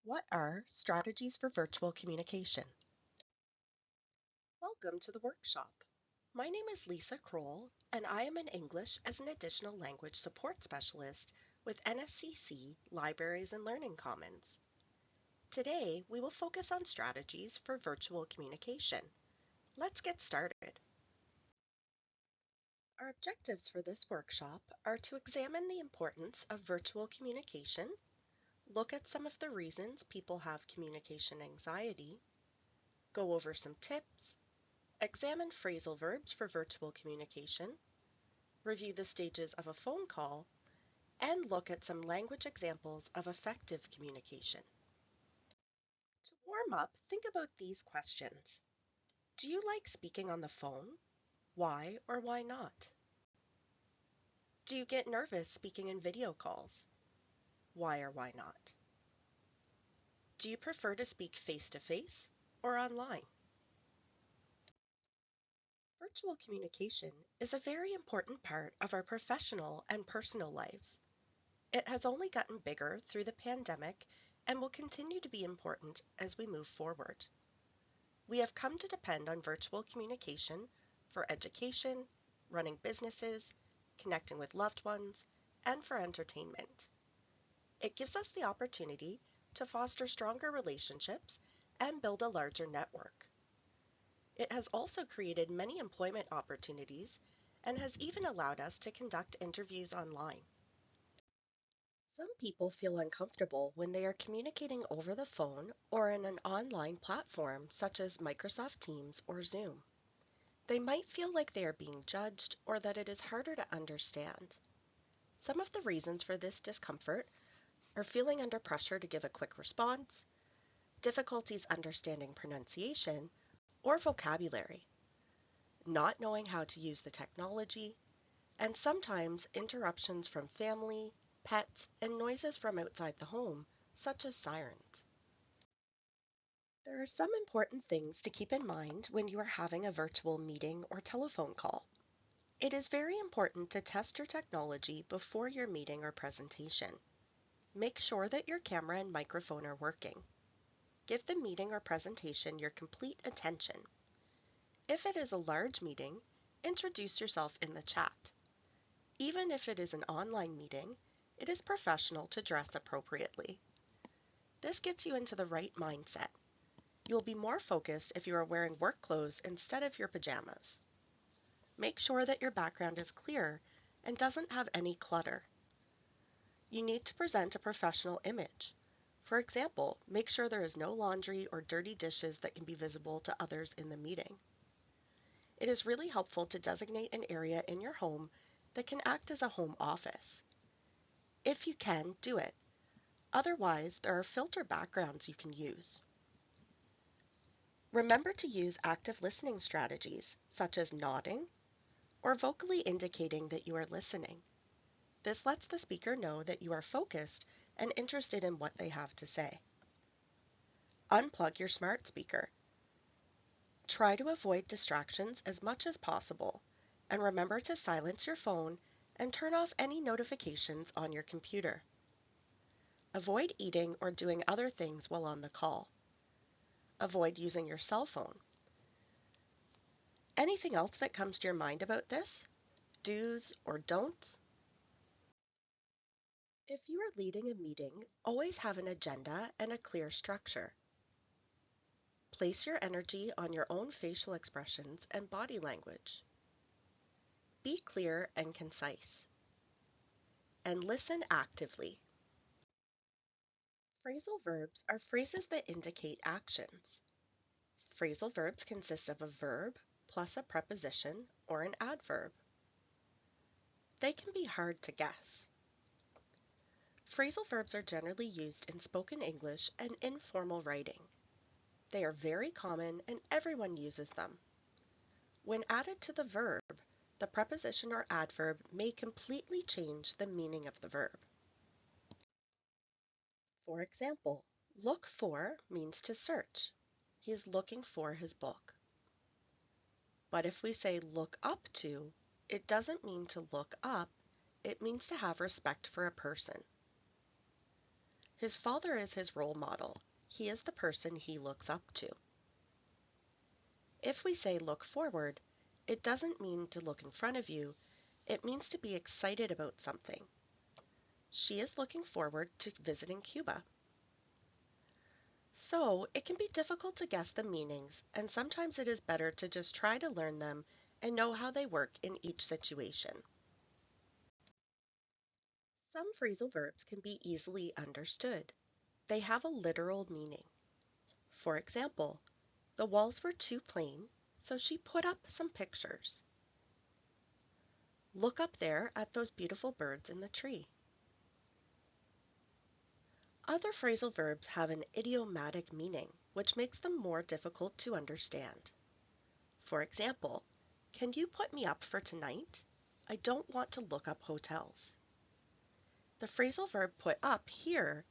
What are strategies for virtual communication? Welcome to the workshop. My name is Lisa Kroll, and I am an English as an additional language support specialist with NSCC Libraries and Learning Commons. Today, we will focus on strategies for virtual communication. Let's get started. Our objectives for this workshop are to examine the importance of virtual communication, look at some of the reasons people have communication anxiety, go over some tips, examine phrasal verbs for virtual communication, review the stages of a phone call, and look at some language examples of effective communication. To warm up, think about these questions. Do you like speaking on the phone? Why or why not? Do you get nervous speaking in video calls? Why or why not? Do you prefer to speak face-to-face or online? Virtual communication is a very important part of our professional and personal lives. It has only gotten bigger through the pandemic and will continue to be important as we move forward. We have come to depend on virtual communication for education, running businesses, connecting with loved ones, and for entertainment. It gives us the opportunity to foster stronger relationships and build a larger network. It has also created many employment opportunities and has even allowed us to conduct interviews online. Some people feel uncomfortable when they are communicating over the phone or in an online platform such as Microsoft Teams or Zoom. They might feel like they are being judged or that it is harder to understand. Some of the reasons for this discomfort are feeling under pressure to give a quick response, difficulties understanding pronunciation or vocabulary, not knowing how to use the technology, and sometimes interruptions from family, pets, and noises from outside the home, such as sirens. There are some important things to keep in mind when you are having a virtual meeting or telephone call. It is very important to test your technology before your meeting or presentation. Make sure that your camera and microphone are working. Give the meeting or presentation your complete attention. If it is a large meeting, introduce yourself in the chat. Even if it is an online meeting, it is professional to dress appropriately. This gets you into the right mindset. You'll be more focused if you are wearing work clothes instead of your pajamas. Make sure that your background is clear and doesn't have any clutter. You need to present a professional image. For example, make sure there is no laundry or dirty dishes that can be visible to others in the meeting. It is really helpful to designate an area in your home that can act as a home office. If you can, do it. Otherwise, there are filter backgrounds you can use. Remember to use active listening strategies, such as nodding or vocally indicating that you are listening. This lets the speaker know that you are focused and interested in what they have to say. Unplug your smart speaker. Try to avoid distractions as much as possible, and remember to silence your phone and turn off any notifications on your computer. Avoid eating or doing other things while on the call. Avoid using your cell phone. Anything else that comes to your mind about this? Do's or don'ts? If you are leading a meeting, always have an agenda and a clear structure. Place your energy on your own facial expressions and body language. Be clear and concise. And listen actively. Phrasal verbs are phrases that indicate actions. Phrasal verbs consist of a verb plus a preposition or an adverb. They can be hard to guess. Phrasal verbs are generally used in spoken English and informal writing. They are very common and everyone uses them. When added to the verb, the preposition or adverb may completely change the meaning of the verb. For example, look for means to search. He is looking for his book. But if we say look up to, it doesn't mean to look up, it means to have respect for a person. His father is his role model. He is the person he looks up to. If we say look forward, it doesn't mean to look in front of you. It means to be excited about something. She is looking forward to visiting Cuba. So, it can be difficult to guess the meanings, and sometimes it is better to just try to learn them and know how they work in each situation. Some phrasal verbs can be easily understood. They have a literal meaning. For example, the walls were too plain, so she put up some pictures. Look up there at those beautiful birds in the tree. Other phrasal verbs have an idiomatic meaning, which makes them more difficult to understand. For example, can you put me up for tonight? I don't want to look up hotels. The phrasal verb put up here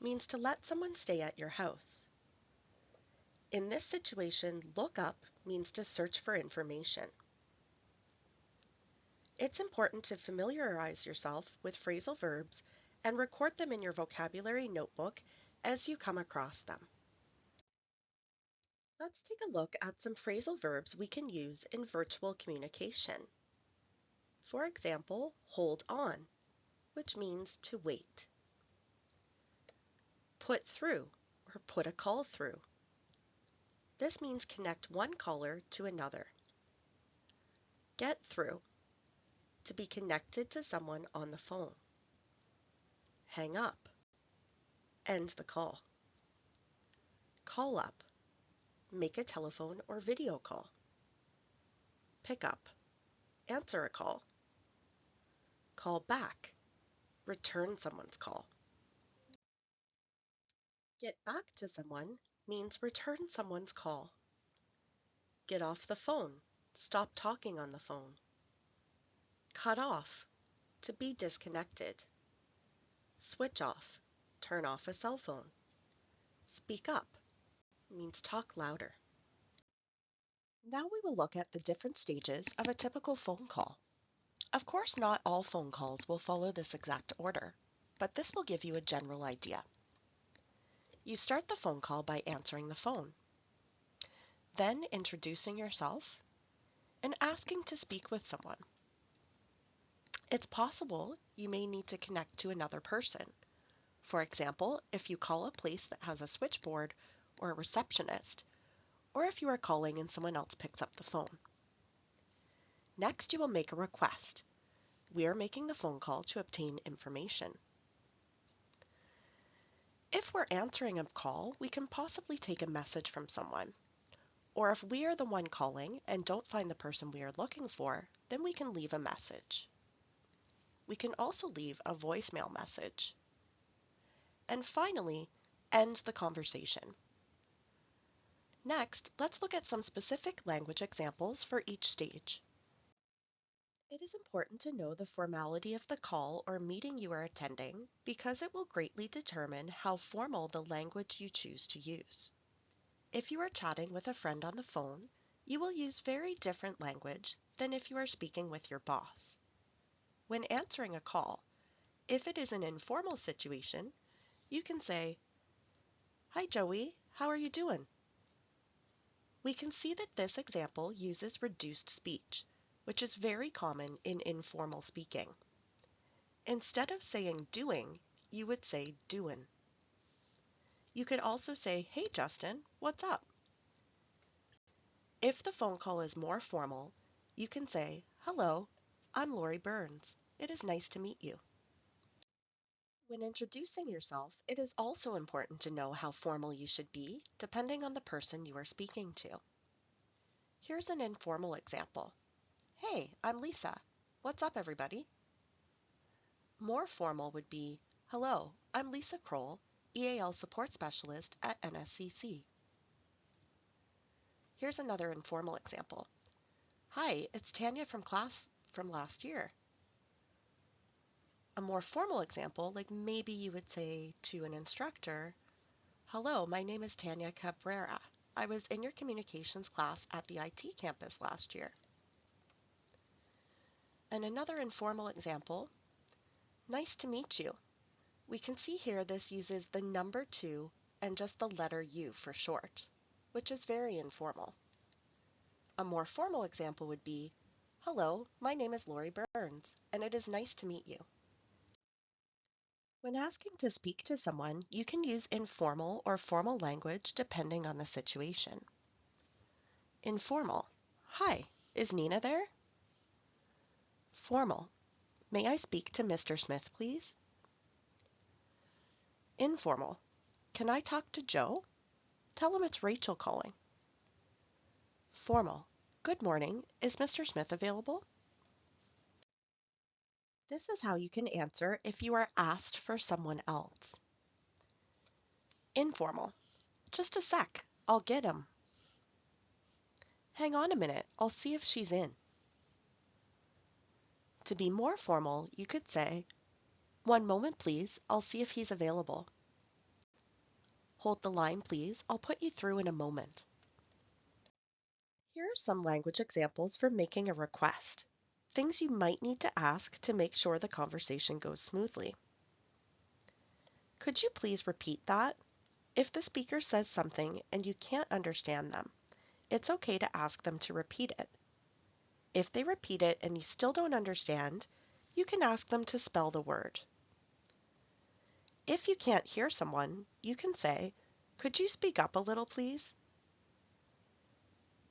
means to let someone stay at your house. In this situation, look up means to search for information. It's important to familiarize yourself with phrasal verbs and record them in your vocabulary notebook as you come across them. Let's take a look at some phrasal verbs we can use in virtual communication. For example, hold on, which means to wait. Put through, or put a call through. This means connect one caller to another. Get through, to be connected to someone on the phone. Hang up, end the call. Call up, make a telephone or video call. Pick up, answer a call. Call back, return someone's call. Get back to someone means return someone's call. Get off the phone, stop talking on the phone. Cut off, to be disconnected. Switch off, turn off a cell phone. Speak up means talk louder. Now we will look at the different stages of a typical phone call. Of course, not all phone calls will follow this exact order, but this will give you a general idea. You start the phone call by answering the phone, then introducing yourself and asking to speak with someone. It's possible you may need to connect to another person. For example, if you call a place that has a switchboard or a receptionist, or if you are calling and someone else picks up the phone. Next, you will make a request. We are making the phone call to obtain information. If we're answering a call, we can possibly take a message from someone. Or if we are the one calling and don't find the person we are looking for, then we can leave a message. We can also leave a voicemail message. And finally, end the conversation. Next, let's look at some specific language examples for each stage. It is important to know the formality of the call or meeting you are attending because it will greatly determine how formal the language you choose to use. If you are chatting with a friend on the phone, you will use very different language than if you are speaking with your boss. When answering a call, if it is an informal situation, you can say, "Hi Joey, how are you doing?" We can see that this example uses reduced speech, which is very common in informal speaking. Instead of saying doing, you would say doin'. You could also say, "Hey Justin, what's up?" If the phone call is more formal, you can say, "Hello, I'm Lori Burns. It is nice to meet you." When introducing yourself, it is also important to know how formal you should be, depending on the person you are speaking to. Here's an informal example. "Hey, I'm Lisa. What's up, everybody?" More formal would be, "Hello, I'm Lisa Kroll, EAL Support Specialist at NSCC." Here's another informal example. "Hi, it's Tanya from class from last year." A more formal example, like maybe you would say to an instructor, "Hello, my name is Tanya Cabrera. I was in your communications class at the IT campus last year." And another informal example, "Nice to meet you. We can see here this uses the number 2 and just the letter U for short, which is very informal. A more formal example would be, "Hello, my name is Lori Burns, and it is nice to meet you." When asking to speak to someone, you can use informal or formal language depending on the situation. Informal: "Hi, is Nina there?" Formal: "May I speak to Mr. Smith, please?" Informal: "Can I talk to Joe? Tell him it's Rachel calling." Formal: "Good morning, is Mr. Smith available?" This is how you can answer if you are asked for someone else. Informal: "Just a sec, I'll get him." "Hang on a minute, I'll see if she's in." To be more formal, you could say, "One moment please, I'll see if he's available." "Hold the line please, I'll put you through in a moment." Here are some language examples for making a request. Things you might need to ask to make sure the conversation goes smoothly. "Could you please repeat that?" If the speaker says something and you can't understand them, it's okay to ask them to repeat it. If they repeat it and you still don't understand, you can ask them to spell the word. If you can't hear someone, you can say, "Could you speak up a little, please?"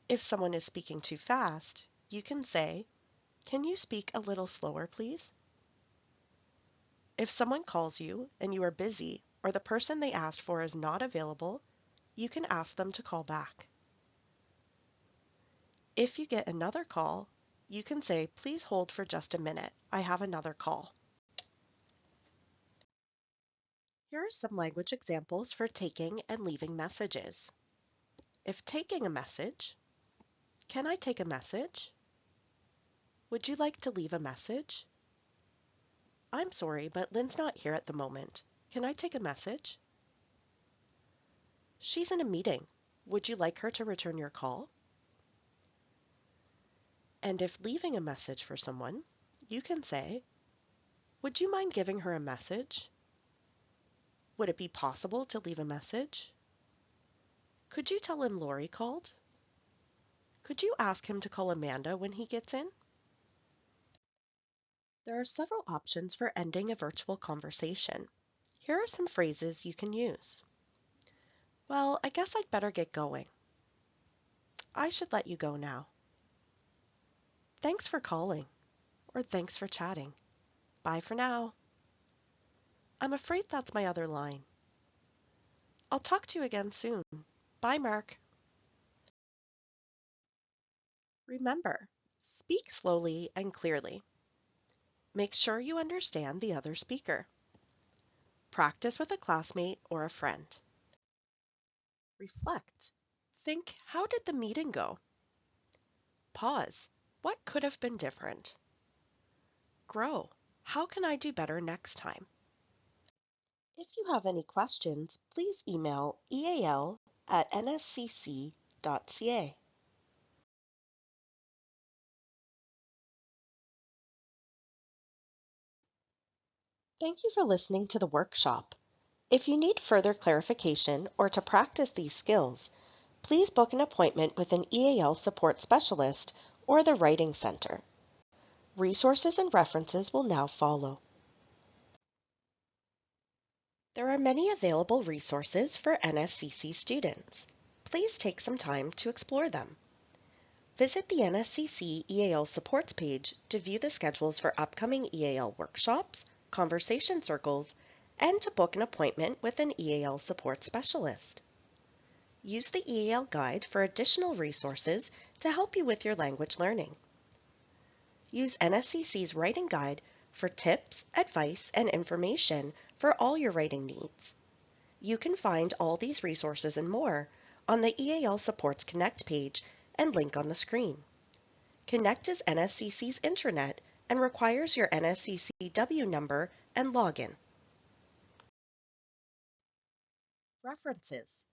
If someone is speaking too fast, you can say, "Can you speak a little slower, please?" If someone calls you and you are busy or the person they asked for is not available, you can ask them to call back. If you get another call, you can say, "Please hold for just a minute. I have another call." Here are some language examples for taking and leaving messages. If taking a message, "Can I take a message?" "Would you like to leave a message?" "I'm sorry, but Lynn's not here at the moment. Can I take a message?" "She's in a meeting. Would you like her to return your call?" And if leaving a message for someone, you can say, "Would you mind giving her a message?" "Would it be possible to leave a message?" "Could you tell him Lori called?" "Could you ask him to call Amanda when he gets in?" There are several options for ending a virtual conversation. Here are some phrases you can use. "Well, I guess I'd better get going." "I should let you go now." "Thanks for calling," or "Thanks for chatting. Bye for now." "I'm afraid that's my other line." "I'll talk to you again soon. Bye, Mark." Remember, speak slowly and clearly. Make sure you understand the other speaker. Practice with a classmate or a friend. Reflect. Think, how did the meeting go? Pause. What could have been different? Grow. How can I do better next time? If you have any questions, please email eal@nscc.ca. Thank you for listening to the workshop. If you need further clarification or to practice these skills, please book an appointment with an EAL support specialist or the Writing Center. Resources and references will now follow. There are many available resources for NSCC students. Please take some time to explore them. Visit the NSCC EAL supports page to view the schedules for upcoming EAL workshops, conversation circles, and to book an appointment with an EAL support specialist. Use the EAL guide for additional resources to help you with your language learning. Use NSCC's writing guide for tips, advice, and information for all your writing needs. You can find all these resources and more on the EAL Supports Connect page and link on the screen. Connect is NSCC's intranet and requires your NSCCW number and login. References.